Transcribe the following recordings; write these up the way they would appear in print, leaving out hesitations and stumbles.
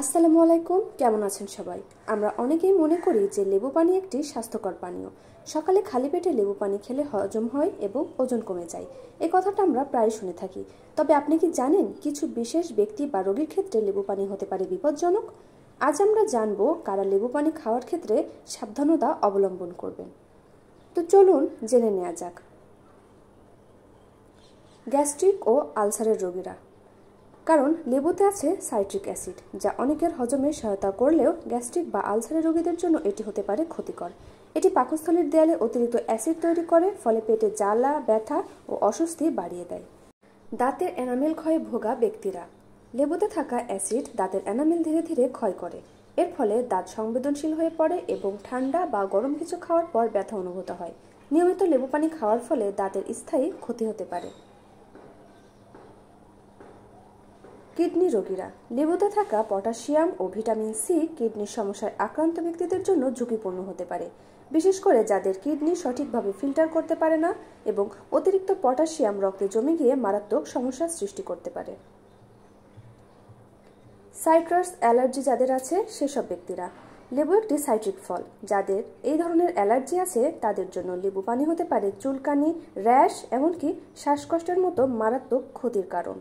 আসসালামু আলাইকুম, কেমন আছেন সবাই? আমরা অনেকেই মনে করি যে লেবু পানি একটি স্বাস্থ্যকর পানীয়। সকালে খালি পেটে লেবু পানি খেলে হজম হয় এবং ওজন কমে যায়। এই কথাটা আমরা প্রায় শুনে থাকি। তবে আপনি কি জানেন কিছু বিশেষ ব্যক্তি বা রোগীর ক্ষেত্রে লেবু পানি হতে পারে বিপজ্জনক? আজ আমরা জানবো কারা লেবু পানি খাওয়ার ক্ষেত্রে সাবধানতা অবলম্বন করবেন। তো চলুন জেনে নেওয়া যাক। গ্যাস্ট্রিক ও আলসারের রোগীরা, কারণ লেবুতে আছে সাইট্রিক অ্যাসিড, যা অনেকের হজমে সহায়তা করলেও গ্যাস্ট্রিক বা আলসারের রোগীদের জন্য এটি হতে পারে ক্ষতিকর। এটি পাকস্থলীর দেয়ালে অতিরিক্ত অ্যাসিড তৈরি করে, ফলে পেটে জ্বালা, ব্যথা ও অস্বস্তি বাড়িয়ে দেয়। দাঁতের এনামেল ক্ষয়ে ভোগা ব্যক্তিরা, লেবুতে থাকা অ্যাসিড দাঁতের এনামেল ধীরে ধীরে ক্ষয় করে। এর ফলে দাঁত সংবেদনশীল হয়ে পড়ে এবং ঠান্ডা বা গরম কিছু খাওয়ার পর ব্যথা অনুভূত হয়। নিয়মিত লেবু পানি খাওয়ার ফলে দাঁতের স্থায়ী ক্ষতি হতে পারে। কিডনি রোগীরা, লেবুতে থাকা পটাশিয়াম ও ভিটামিন সি কিডনির সমস্যায় আক্রান্ত ব্যক্তিদের জন্য ঝুঁকিপূর্ণ হতে পারে, বিশেষ করে যাদের কিডনি সঠিকভাবে ফিল্টার করতে পারে না এবং অতিরিক্ত পটাশিয়াম রক্তে জমে গিয়ে মারাত্মক সমস্যার সৃষ্টি করতে পারে। সাইট্রাস অ্যালার্জি যাদের আছে সেসব ব্যক্তিরা, লেবু একটি সাইট্রিক ফল, যাদের এই ধরনের অ্যালার্জি আছে তাদের জন্য লেবু পানি হতে পারে চুলকানি, র্যাশ, এমনকি শ্বাসকষ্টের মতো মারাত্মক ক্ষতির কারণ।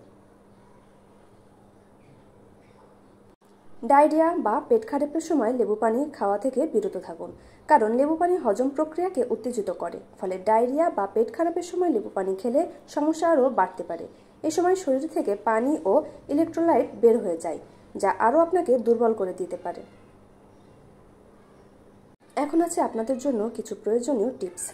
ডায়রিয়া বা পেট খারাপের সময় লেবু পানি খাওয়া থেকে বিরত থাকুন, কারণ লেবু পানি হজম প্রক্রিয়াকে উত্তেজিত করে। ফলে ডায়রিয়া বা পেট খারাপের সময় লেবু পানি খেলে সমস্যা আরও বাড়তে পারে। এ সময় শরীর থেকে পানি ও ইলেকট্রোলাইট বের হয়ে যায়, যা আরও আপনাকে দুর্বল করে দিতে পারে। এখন আছে আপনাদের জন্য কিছু প্রয়োজনীয় টিপস।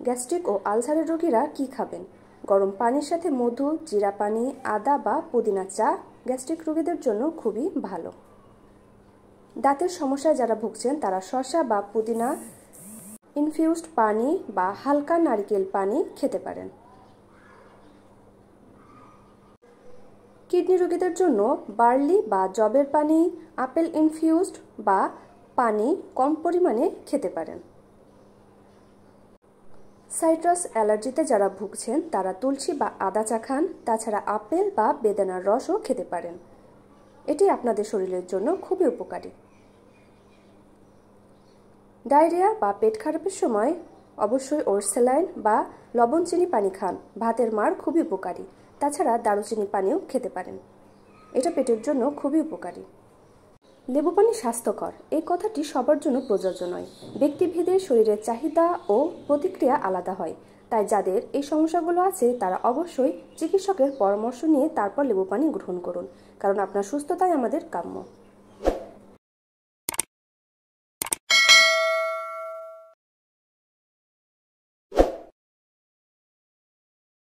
গ্যাস্ট্রিক ও আলসারের রোগীরা কি খাবেন? গরম পানির সাথে মধু, জিরা পানি, আদা বা পুদিনা চা গ্যাস্ট্রিক রোগীদের জন্য খুবই ভালো। দাঁতের সমস্যায় যারা ভুগছেন তারা শসা বা পুদিনা ইনফিউজড পানি বা হালকা নারকেল পানি খেতে পারেন। কিডনি রোগীদের জন্য বার্লি বা জবের পানি, আপেল ইনফিউজড বা পানি কম পরিমাণে খেতে পারেন। সাইট্রাস অ্যালার্জিতে যারা ভুগছেন তারা তুলসী বা আদা চা খান। তাছাড়া আপেল বা বেদানার রসও খেতে পারেন। এটি আপনাদের শরীরের জন্য খুবই উপকারী। ডায়রিয়া বা পেট খারাপের সময় অবশ্যই ওটস স্যালাইন বা লবণ চিনি পানি খান। ভাতের মাড় খুবই উপকারী। তাছাড়া দারুচিনি পানিও খেতে পারেন, এটা পেটের জন্য খুবই উপকারী। লেবু পানি স্বাস্থ্যকর এই কথাটি সবার জন্য প্রযোজ্য নয়। ব্যক্তিভেদে শরীরের চাহিদা ও প্রতিক্রিয়া আলাদা হয়। তাই যাদের এই সমস্যাগুলো আছে তারা অবশ্যই চিকিৎসকের পরামর্শ নিয়ে তারপর লেবু পানি গ্রহণ করুন, কারণ আপনার সুস্থতাই আমাদের কাম্য।